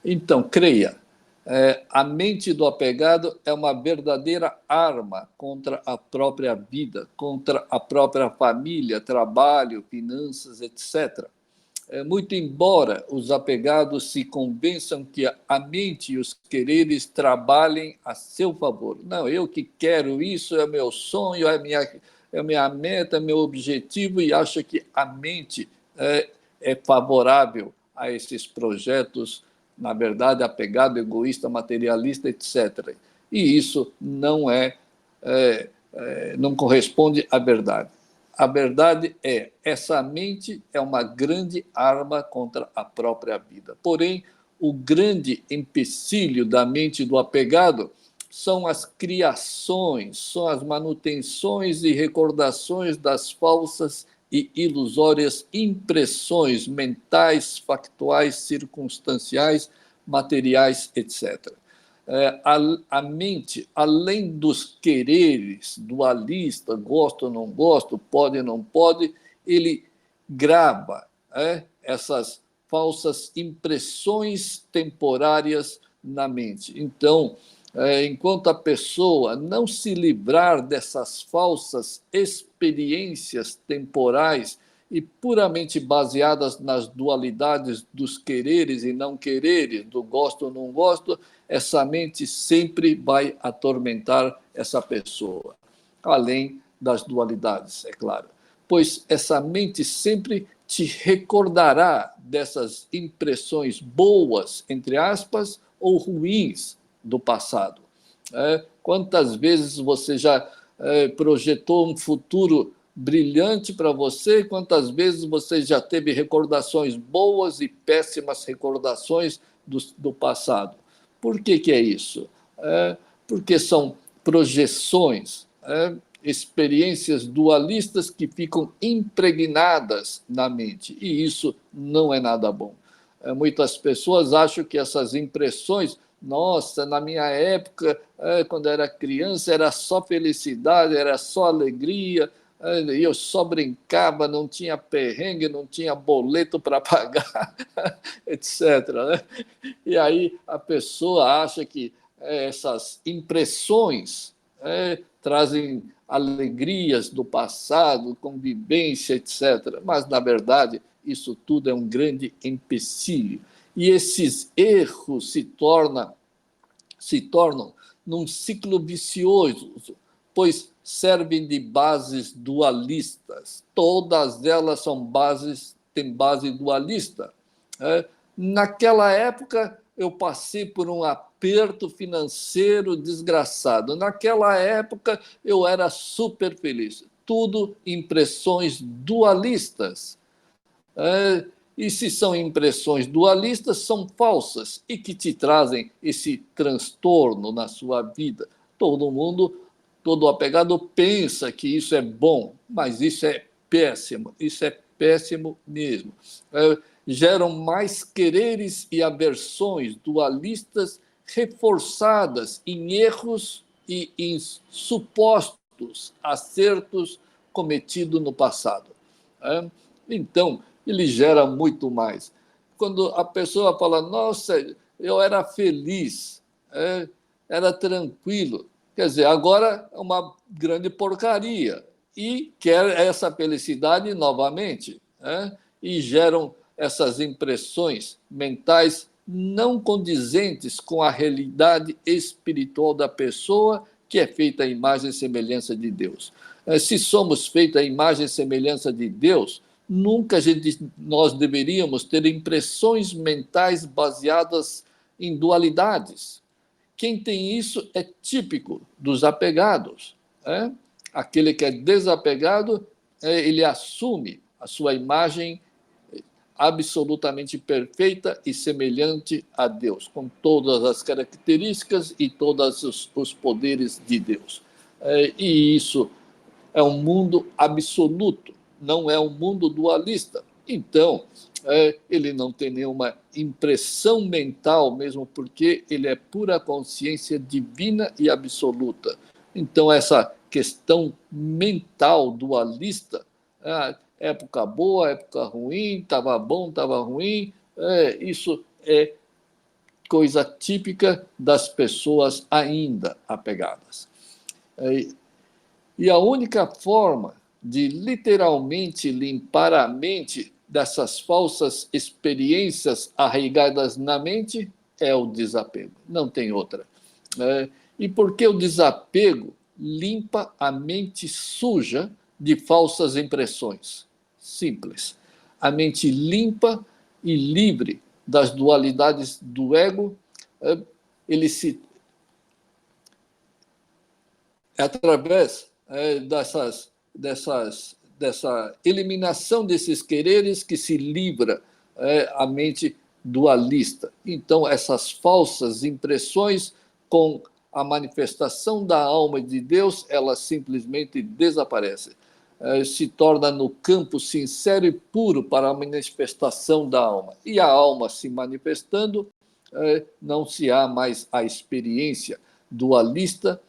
Então, creia, a mente do apegado é uma verdadeira arma contra a própria vida, contra a própria família, trabalho, finanças, etc. Muito embora os apegados se convençam que a mente e os quereres trabalhem a seu favor. Não, eu que quero isso, é meu sonho, é minha meta, é meu objetivo, e acha que a mente é favorável a esses projetos, na verdade, apegado, egoísta, materialista, etc. E isso não corresponde à verdade. A verdade é, essa mente é uma grande arma contra a própria vida. Porém, o grande empecilho da mente do apegado são as criações, são as manutenções e recordações das falsas e ilusórias impressões mentais, factuais, circunstanciais, materiais, etc. A mente, além dos quereres dualista, gosto ou não gosto, pode ou não pode, ele grava essas falsas impressões temporárias na mente. Então, enquanto a pessoa não se livrar dessas falsas experiências temporais e puramente baseadas nas dualidades dos quereres e não quereres, do gosto ou não gosto, essa mente sempre vai atormentar essa pessoa, além das dualidades, é claro. Pois essa mente sempre te recordará dessas impressões boas, entre aspas, ou ruins do passado. Quantas vezes você já projetou um futuro brilhante para você, quantas vezes você já teve recordações boas e péssimas recordações do passado. Por que é isso? Porque são projeções, experiências dualistas que ficam impregnadas na mente, e isso não é nada bom. Muitas pessoas acham que essas impressões, nossa, na minha época, quando era criança, era só felicidade, era só alegria, e eu só brincava, não tinha perrengue, não tinha boleto para pagar, etc. Né? E aí a pessoa acha que essas impressões trazem alegrias do passado, convivência, etc. Mas, na verdade, isso tudo é um grande empecilho. E esses erros se tornam num ciclo vicioso, pois servem de bases dualistas. Todas elas têm base dualista. Naquela época, eu passei por um aperto financeiro desgraçado. Naquela época, eu era super feliz. Tudo impressões dualistas. E se são impressões dualistas, são falsas e que te trazem esse transtorno na sua vida. Todo apegado pensa que isso é bom, mas isso é péssimo mesmo. Geram mais quereres e aversões dualistas reforçadas em erros e em supostos acertos cometidos no passado. Então, ele gera muito mais. Quando a pessoa fala, nossa, eu era feliz, era tranquilo, quer dizer, agora é uma grande porcaria e quer essa felicidade novamente, e geram essas impressões mentais não condizentes com a realidade espiritual da pessoa, que é feita à imagem e semelhança de Deus. Se somos feitos à imagem e semelhança de Deus, nunca nós deveríamos ter impressões mentais baseadas em dualidades. Quem tem isso é típico dos apegados. Aquele que é desapegado, ele assume a sua imagem absolutamente perfeita e semelhante a Deus, com todas as características e todos os poderes de Deus. E isso é um mundo absoluto, não é um mundo dualista. Então, ele não tem nenhuma impressão mental, mesmo porque ele é pura consciência divina e absoluta. Então, essa questão mental dualista, época boa, época ruim, estava bom, estava ruim, isso é coisa típica das pessoas ainda apegadas. E a única forma de literalmente limpar a mente dessas falsas experiências arraigadas na mente é o desapego. Não tem outra. E por que o desapego limpa a mente suja de falsas impressões? Simples. A mente limpa e livre das dualidades do ego, ele se através dessa eliminação desses quereres que se livra a mente dualista. Então, essas falsas impressões com a manifestação da alma de Deus, elas simplesmente desaparecem. Se torna no campo sincero e puro para a manifestação da alma. E a alma se manifestando, não se há mais a experiência dualista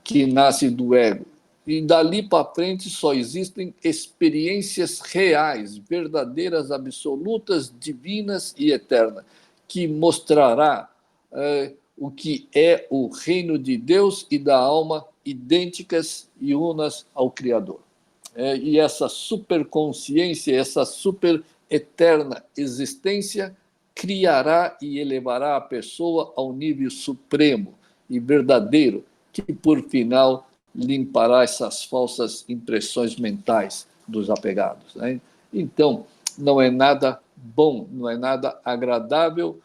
que nasce do ego. E dali para frente só existem experiências reais, verdadeiras, absolutas, divinas e eternas, que mostrará o que é o reino de Deus e da alma idênticas e unas ao Criador. E essa superconsciência, essa super eterna existência criará e elevará a pessoa ao nível supremo e verdadeiro, que por final limpará essas falsas impressões mentais dos apegados. Então, não é nada bom, não é nada agradável,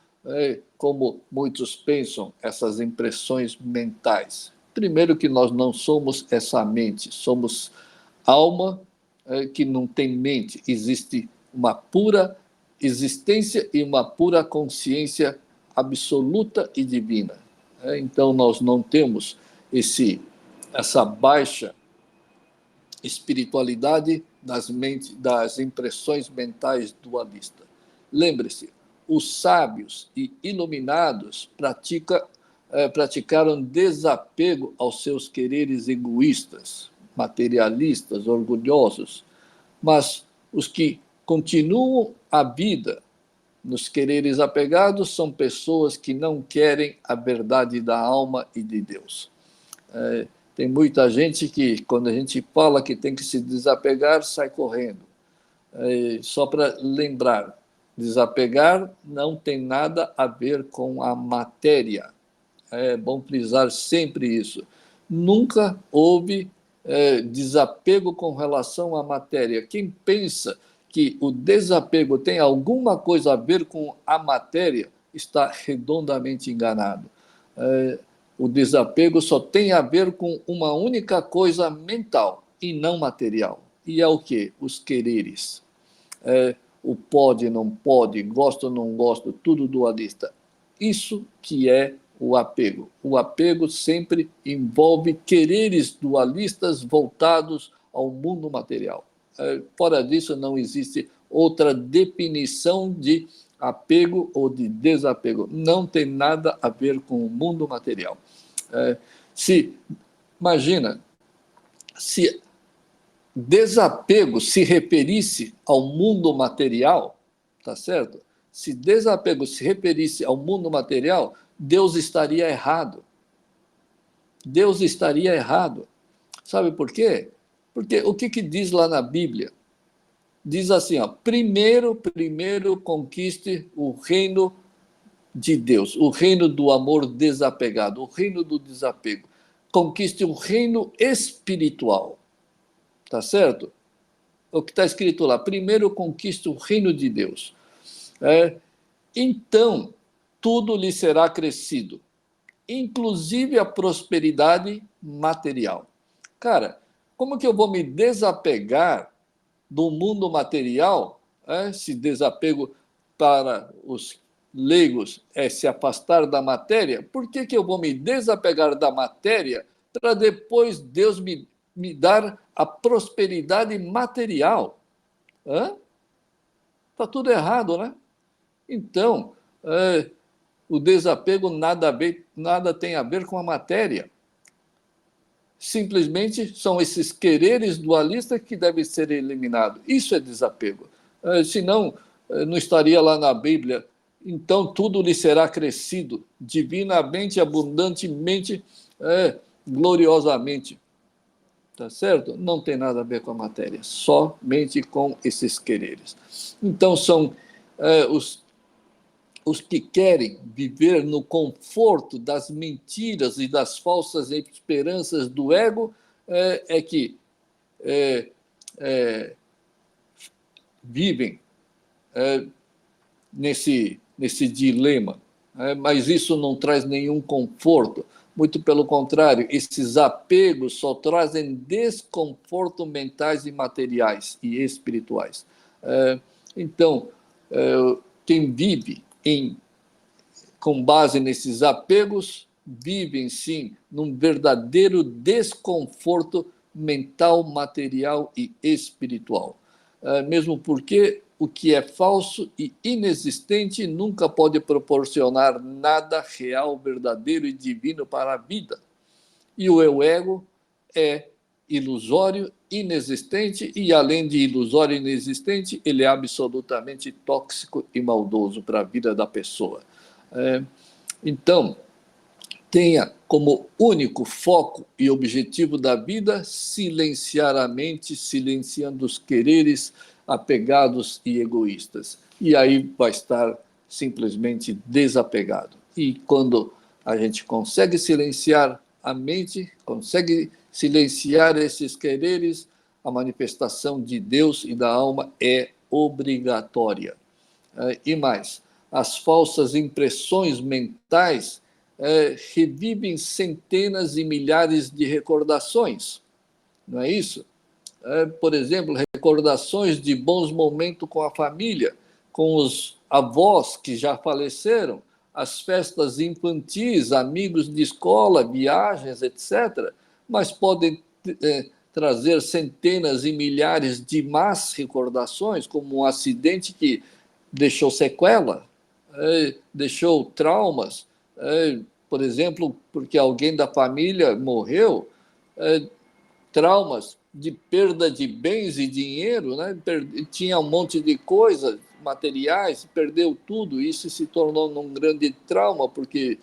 como muitos pensam, essas impressões mentais. Primeiro que nós não somos essa mente, somos alma que não tem mente, existe uma pura existência e uma pura consciência absoluta e divina. Então, nós não temos essa baixa espiritualidade das impressões mentais dualistas. Lembre-se, os sábios e iluminados praticaram desapego aos seus quereres egoístas, materialistas, orgulhosos, mas os que continuam a vida nos quereres apegados são pessoas que não querem a verdade da alma e de Deus. Tem muita gente que, quando a gente fala que tem que se desapegar, sai correndo. Só para lembrar, desapegar não tem nada a ver com a matéria. É bom frisar sempre isso. Nunca houve desapego com relação à matéria. Quem pensa que o desapego tem alguma coisa a ver com a matéria está redondamente enganado. O desapego só tem a ver com uma única coisa mental e não material. E é o quê? Os quereres. O pode, não pode, gosto, não gosto, tudo dualista. Isso que é o apego. O apego sempre envolve quereres dualistas voltados ao mundo material. Fora disso, não existe outra definição de apego ou de desapego. Não tem nada a ver com o mundo material. Imagina, se desapego se referisse ao mundo material, tá certo? Se desapego se referisse ao mundo material, Deus estaria errado. Deus estaria errado. Sabe por quê? Porque o que diz lá na Bíblia? Diz assim, primeiro conquiste o reino de Deus, o reino do amor desapegado, o reino do desapego. Conquiste o reino espiritual. Tá certo? O que está escrito lá, primeiro conquiste o reino de Deus. Então, tudo lhe será acrescido, inclusive a prosperidade material. Cara, como que eu vou me desapegar do mundo material? Se desapego para os leigos é se afastar da matéria, por que eu vou me desapegar da matéria para depois Deus me dar a prosperidade material? Está tudo errado, né? Então, o desapego nada tem a ver com a matéria. Simplesmente são esses quereres dualistas que devem ser eliminados. Isso é desapego. Senão, não estaria lá na Bíblia, então tudo lhe será crescido, divinamente, abundantemente, gloriosamente. Tá certo? Não tem nada a ver com a matéria, somente com esses quereres. Então, são os que querem viver no conforto das mentiras e das falsas esperanças do ego, que vivem nesse dilema. Mas isso não traz nenhum conforto. Muito pelo contrário, esses apegos só trazem desconforto mentais e materiais e espirituais. Então, quem vive com base nesses apegos, vivem sim num verdadeiro desconforto mental, material e espiritual. Mesmo porque o que é falso e inexistente nunca pode proporcionar nada real, verdadeiro e divino para a vida. E o eu ego é ilusório, inexistente e, além de ilusório e inexistente, ele é absolutamente tóxico e maldoso para a vida da pessoa. Então, tenha como único foco e objetivo da vida silenciar a mente, silenciando os quereres apegados e egoístas. E aí vai estar simplesmente desapegado. E quando a gente consegue silenciar a mente, consegue silenciar esses quereres, a manifestação de Deus e da alma é obrigatória. E mais, as falsas impressões mentais revivem centenas e milhares de recordações, não é isso? Por exemplo, recordações de bons momentos com a família, com os avós que já faleceram, as festas infantis, amigos de escola, viagens, etc. Mas podem trazer centenas e milhares de más recordações, como um acidente que deixou sequela, deixou traumas, por exemplo, porque alguém da família morreu, traumas de perda de bens e dinheiro, né? Tinha um monte de coisas materiais, perdeu tudo, isso se tornou um grande trauma, porque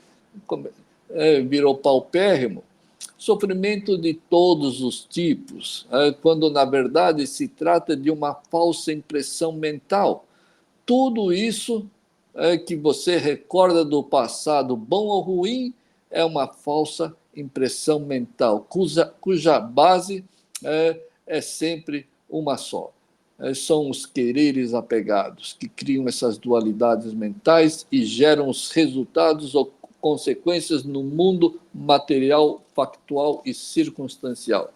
virou paupérrimo. Sofrimento de todos os tipos, quando na verdade se trata de uma falsa impressão mental. Tudo isso que você recorda do passado, bom ou ruim, é uma falsa impressão mental, cuja base é sempre uma só. São os quereres apegados que criam essas dualidades mentais e geram os resultados ou consequências no mundo material, factual e circunstancial.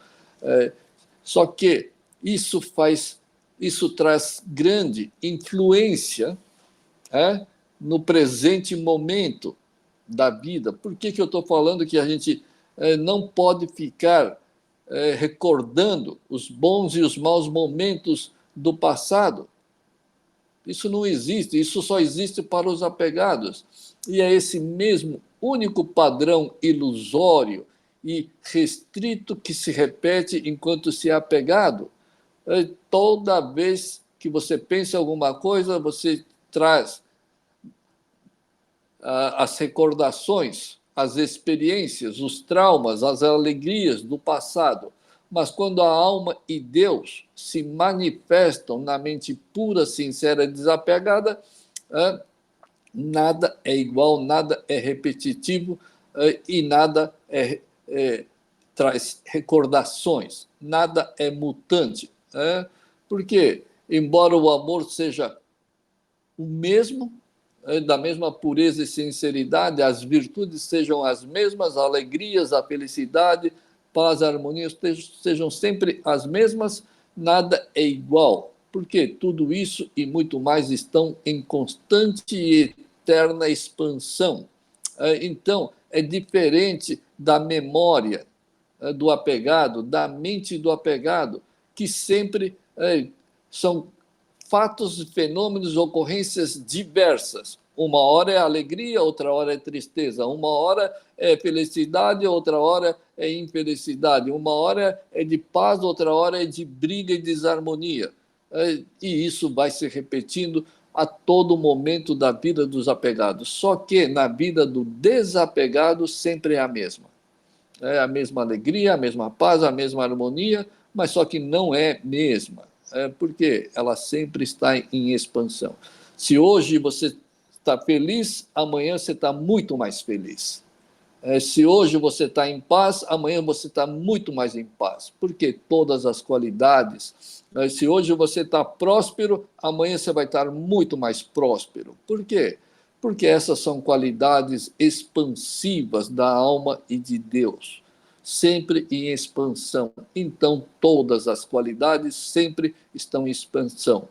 Só que isso traz grande influência no presente momento da vida. Por que eu estou falando que a gente não pode ficar recordando os bons e os maus momentos do passado? Isso não existe, isso só existe para os apegados. E é esse mesmo único padrão ilusório e restrito que se repete enquanto se é apegado. Toda vez que você pensa em alguma coisa, você traz as recordações, as experiências, os traumas, as alegrias do passado. Mas quando a alma e Deus se manifestam na mente pura, sincera e desapegada, nada é igual, nada é repetitivo e nada traz recordações, nada é mutante. Porque, embora o amor seja o mesmo, da mesma pureza e sinceridade, as virtudes sejam as mesmas, a alegrias, a felicidade, paz, a harmonia sejam sempre as mesmas, nada é igual, porque tudo isso e muito mais estão em constante e eterna expansão. Então, é diferente da memória do apegado, da mente do apegado, que sempre são fatos, fenômenos, ocorrências diversas. Uma hora é alegria, outra hora é tristeza. Uma hora é felicidade, outra hora é infelicidade. Uma hora é de paz, outra hora é de briga e desarmonia. e isso vai se repetindo a todo momento da vida dos apegados. Só que na vida do desapegado sempre é a mesma. É a mesma alegria, a mesma paz, a mesma harmonia, mas só que não é mesma, porque ela sempre está em expansão. Se hoje você está feliz, amanhã você está muito mais feliz. Se hoje você está em paz, amanhã você está muito mais em paz, porque todas as qualidades. Se hoje você está próspero, amanhã você vai estar muito mais próspero. Por quê? Porque essas são qualidades expansivas da alma e de Deus, sempre em expansão. Então, todas as qualidades sempre estão em expansão.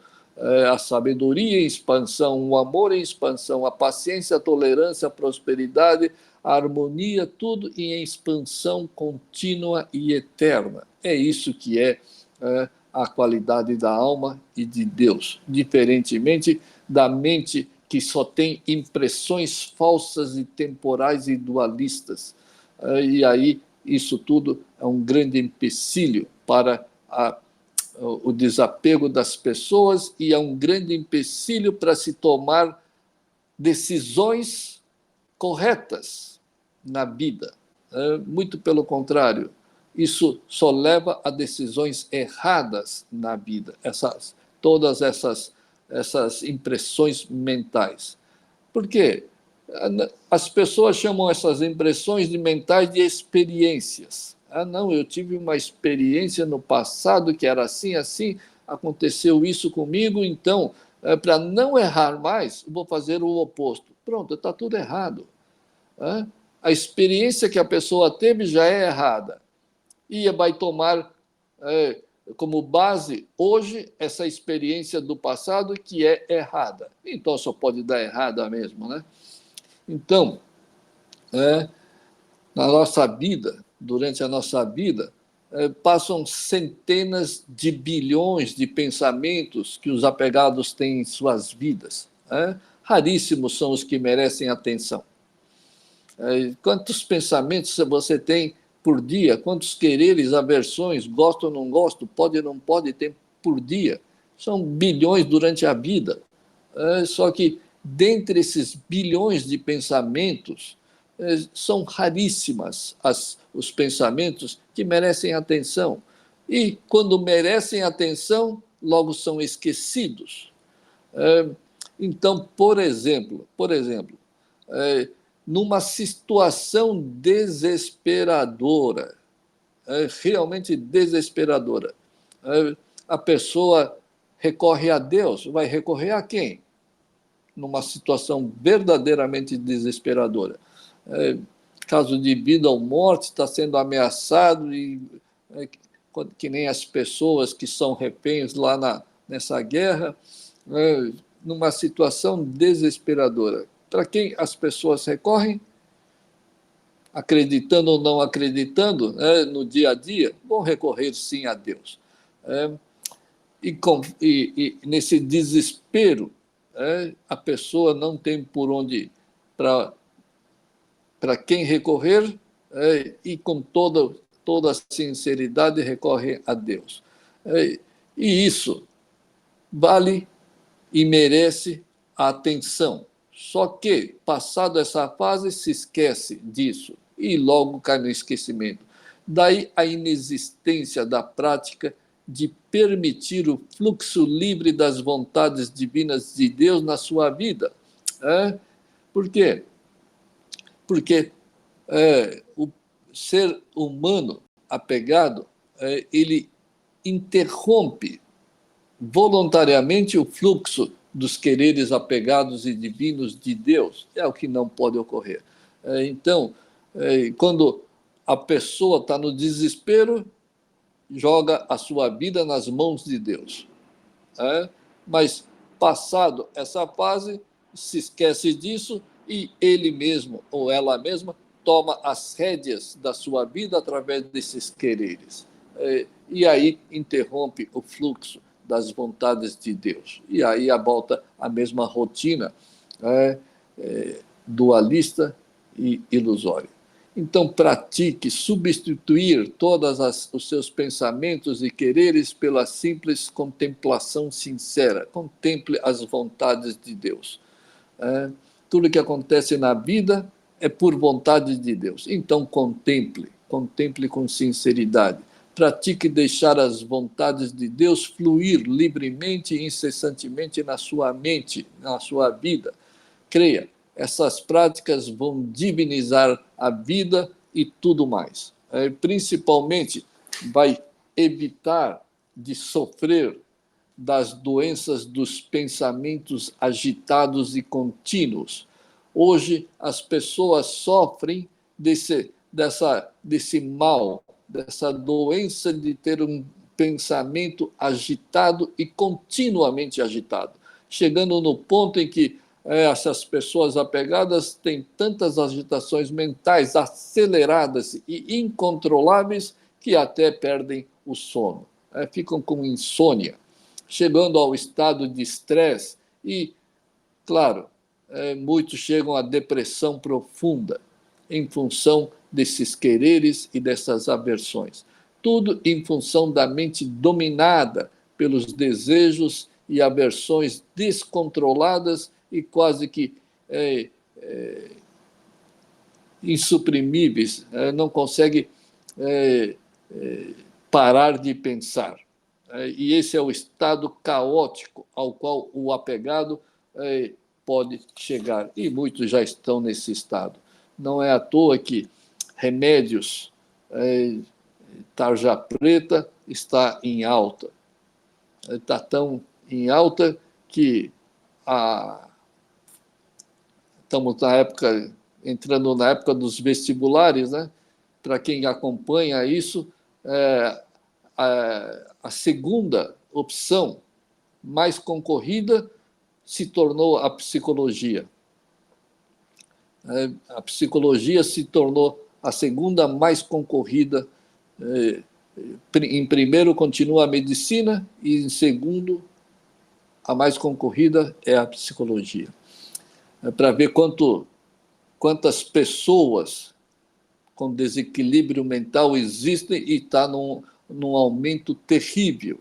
A sabedoria em expansão, o amor em expansão, a paciência, a tolerância, a prosperidade, a harmonia, tudo em expansão contínua e eterna. É isso que é a qualidade da alma e de Deus, diferentemente da mente que só tem impressões falsas e temporais e dualistas. E aí isso tudo é um grande empecilho para o desapego das pessoas e é um grande empecilho para se tomar decisões corretas na vida. Muito pelo contrário, isso só leva a decisões erradas na vida, todas essas impressões mentais. Por quê? As pessoas chamam essas impressões de mentais de experiências. Não, eu tive uma experiência no passado que era assim, assim, aconteceu isso comigo, então, para não errar mais, vou fazer o oposto. Pronto, está tudo errado. A experiência que a pessoa teve já é errada. E vai tomar como base, hoje, essa experiência do passado que é errada. Então, só pode dar errada mesmo, né? Então, na nossa vida, durante a nossa vida, passam centenas de bilhões de pensamentos que os apegados têm em suas vidas. Raríssimos são os que merecem atenção. Quantos pensamentos você tem por dia? Quantos quereres, aversões, gosto ou não gosto, pode ou não pode ter por dia? São bilhões durante a vida. Só que, dentre esses bilhões de pensamentos, são raríssimas os pensamentos que merecem atenção. E, quando merecem atenção, logo são esquecidos. Então, por exemplo, numa situação desesperadora, realmente desesperadora, a pessoa recorre a Deus, vai recorrer a quem? Numa situação verdadeiramente desesperadora. Caso de vida ou morte, está sendo ameaçado, e que nem as pessoas que são reféns lá nessa guerra, numa situação desesperadora. Para quem as pessoas recorrem? Acreditando ou não acreditando, no dia a dia, vão recorrer sim a Deus. E nesse desespero, a pessoa não tem por onde, para quem recorrer, e com toda sinceridade recorre a Deus. E isso vale e merece a atenção. Só que, passado essa fase, se esquece disso e logo cai no esquecimento. Daí a inexistência da prática de permitir o fluxo livre das vontades divinas de Deus na sua vida. Por quê? Porque o ser humano apegado, ele interrompe voluntariamente o fluxo dos quereres apegados e divinos de Deus. É o que não pode ocorrer. Então, quando a pessoa está no desespero, joga a sua vida nas mãos de Deus. Mas, passado essa fase, se esquece disso e ele mesmo ou ela mesma toma as rédeas da sua vida através desses quereres. E aí interrompe o fluxo das vontades de Deus. E aí volta a mesma rotina dualista e ilusória. Então, pratique substituir os seus pensamentos e quereres pela simples contemplação sincera. Contemple as vontades de Deus. Tudo que acontece na vida é por vontade de Deus. Então, contemple com sinceridade. Pratique deixar as vontades de Deus fluir livremente e incessantemente na sua mente, na sua vida. Creia, essas práticas vão divinizar a vida e tudo mais. Principalmente, vai evitar de sofrer das doenças dos pensamentos agitados e contínuos. Hoje, as pessoas sofrem desse mal, dessa doença de ter um pensamento agitado e continuamente agitado, chegando no ponto em que essas pessoas apegadas têm tantas agitações mentais aceleradas e incontroláveis que até perdem o sono, ficam com insônia, chegando ao estado de estresse e, claro, muitos chegam à depressão profunda em função desses quereres e dessas aversões. Tudo em função da mente dominada pelos desejos e aversões descontroladas e quase que insuprimíveis, não consegue parar de pensar. E esse é o estado caótico ao qual o apegado pode chegar. E muitos já estão nesse estado. Não é à toa que remédios, tarja preta, está em alta. Está tão em alta que estamos entrando na época dos vestibulares, né? Para quem acompanha isso, a segunda opção mais concorrida se tornou a psicologia. A psicologia se tornou a segunda mais concorrida. Em primeiro continua a medicina e em segundo a mais concorrida é a psicologia. Para ver quantas pessoas com desequilíbrio mental existem e está num aumento terrível.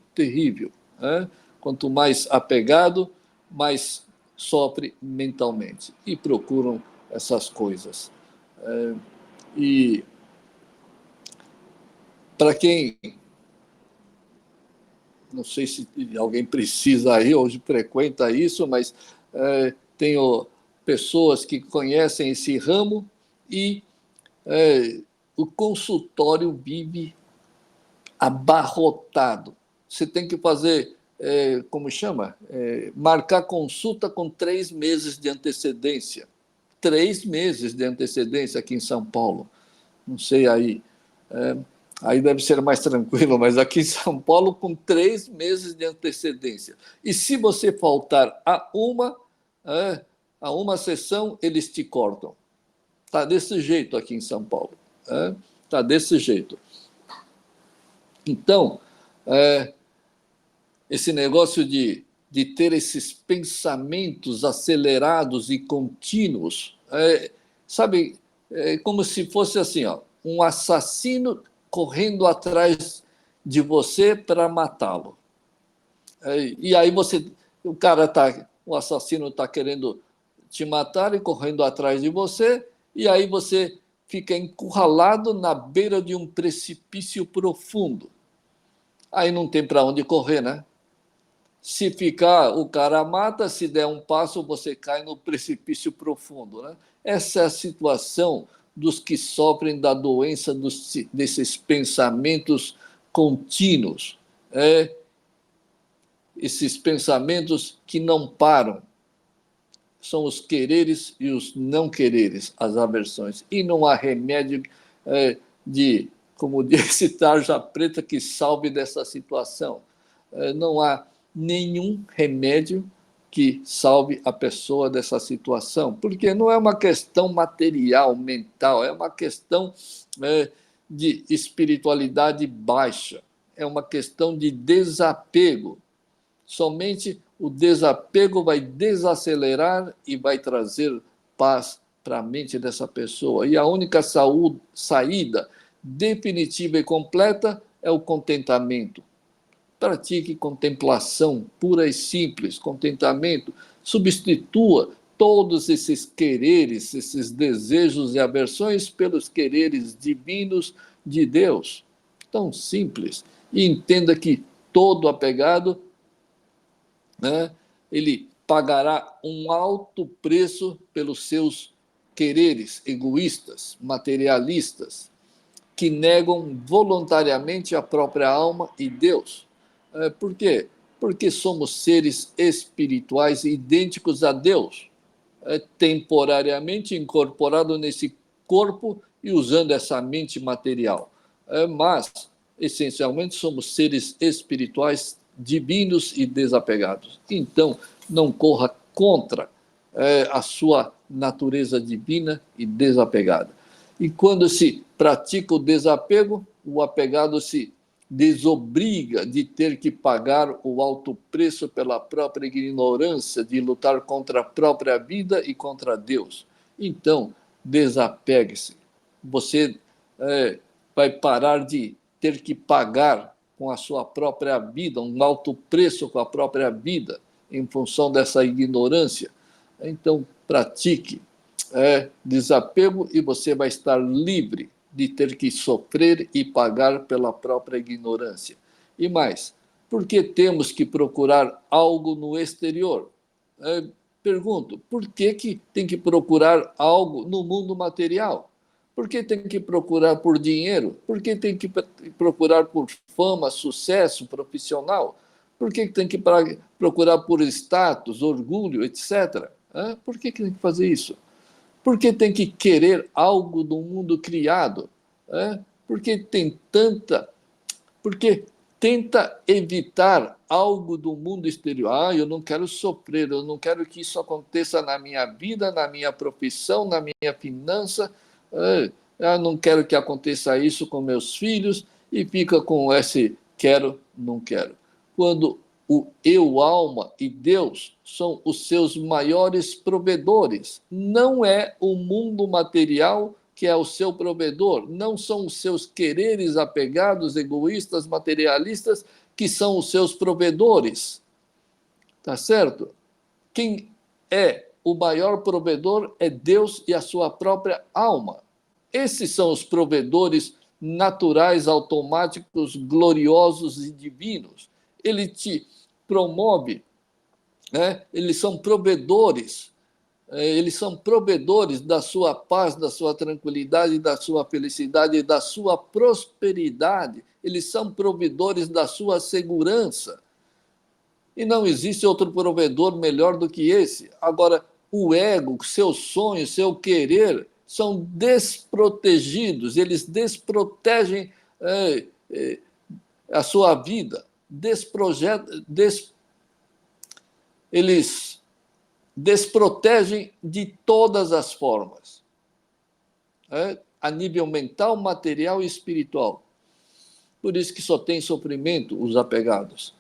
Quanto mais apegado, mais sofre mentalmente e procuram essas coisas. E para quem, não sei se alguém precisa ir, hoje frequenta isso, mas tenho pessoas que conhecem esse ramo e o consultório vive abarrotado. Você tem que fazer, como chama? Marcar consulta com 3 meses de antecedência. 3 meses de antecedência aqui em São Paulo. Não sei aí. Aí deve ser mais tranquilo, mas aqui em São Paulo, com 3 meses de antecedência. E se você faltar a uma sessão, eles te cortam. Está desse jeito aqui em São Paulo. Está desse jeito. Então, esse negócio de ter esses pensamentos acelerados e contínuos, sabe, como se fosse assim, um assassino correndo atrás de você para matá-lo. E aí o assassino está querendo te matar e correndo atrás de você, e aí você fica encurralado na beira de um precipício profundo. Aí não tem para onde correr, né? Se ficar, o cara mata, se der um passo, você cai no precipício profundo, né? Essa é a situação dos que sofrem da doença desses pensamentos contínuos. Esses pensamentos que não param. São os quereres e os não quereres, as aversões. E não há remédio como disse tarja preta, que salve dessa situação. Não há nenhum remédio que salve a pessoa dessa situação, porque não é uma questão material, mental, é uma questão de espiritualidade baixa, é uma questão de desapego. Somente o desapego vai desacelerar e vai trazer paz para a mente dessa pessoa. E a única saída definitiva e completa é o contentamento. Pratique contemplação pura e simples, contentamento. Substitua todos esses quereres, esses desejos e aversões pelos quereres divinos de Deus. Tão simples. E entenda que todo apegado, né, ele pagará um alto preço pelos seus quereres egoístas, materialistas, que negam voluntariamente a própria alma e Deus. Por quê? Porque somos seres espirituais idênticos a Deus, temporariamente incorporados nesse corpo e usando essa mente material. Mas, essencialmente, somos seres espirituais divinos e desapegados. Então, não corra contra a sua natureza divina e desapegada. E quando se pratica o desapego, o apegado se desobriga de ter que pagar o alto preço pela própria ignorância, de lutar contra a própria vida e contra Deus. Então, desapegue-se. Você vai parar de ter que pagar com a sua própria vida, um alto preço com a própria vida, em função dessa ignorância. Então, pratique desapego e você vai estar livre de ter que sofrer e pagar pela própria ignorância. E mais, por que temos que procurar algo no exterior? Pergunto, por que tem que procurar algo no mundo material? Por que tem que procurar por dinheiro? Por que tem que procurar por fama, sucesso profissional? Por que tem que procurar por status, orgulho, etc.? Por que tem que fazer isso? Por que tem que querer algo do mundo criado? Porque tem tanta... Porque tenta evitar algo do mundo exterior. Eu não quero sofrer, eu não quero que isso aconteça na minha vida, na minha profissão, na minha finança. Eu não quero que aconteça isso com meus filhos, e fica com esse quero, não quero. Quando o eu, alma e Deus são os seus maiores provedores. Não é o mundo material que é o seu provedor, não são os seus quereres apegados, egoístas, materialistas, que são os seus provedores. Tá certo? Quem é o maior provedor é Deus e a sua própria alma. Esses são os provedores naturais, automáticos, gloriosos e divinos. Ele te promove, eles são provedores. Eles são provedores da sua paz, da sua tranquilidade, da sua felicidade, da sua prosperidade. Eles são provedores da sua segurança. E não existe outro provedor melhor do que esse. Agora, o ego, seu sonho, seu querer, são desprotegidos. Eles desprotegem a sua vida. Eles desprotegem de todas as formas, a nível mental, material e espiritual. Por isso que só tem sofrimento os apegados.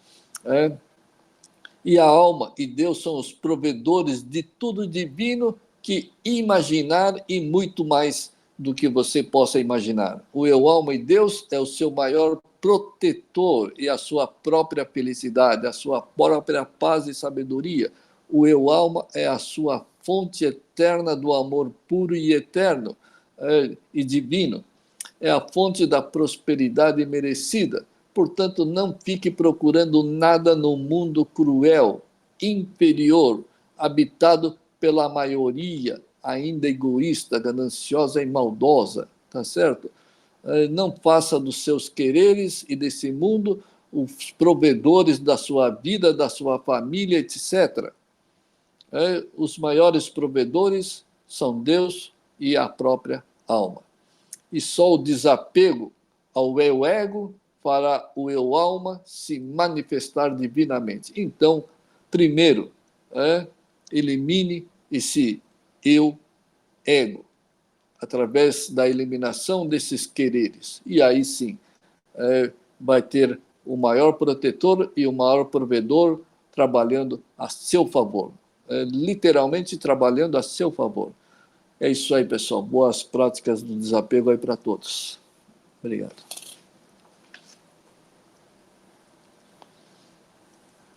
E a alma e Deus são os provedores de tudo divino que imaginar e muito mais do que você possa imaginar. O eu, alma e Deus é o seu maior protetor e a sua própria felicidade, a sua própria paz e sabedoria. O eu, alma, é a sua fonte eterna do amor puro e eterno e divino. É a fonte da prosperidade merecida. Portanto, não fique procurando nada no mundo cruel, inferior, habitado pela maioria ainda egoísta, gananciosa e maldosa. Tá certo? Não faça dos seus quereres e desse mundo os provedores da sua vida, da sua família, etc. Os maiores provedores são Deus e a própria alma. E só o desapego ao eu ego fará o eu alma se manifestar divinamente. Então, primeiro, elimine esse eu ego através da eliminação desses quereres. E aí sim, vai ter o maior protetor e o maior provedor trabalhando a seu favor. Literalmente trabalhando a seu favor. É isso aí, pessoal. Boas práticas do desapego aí para todos. Obrigado.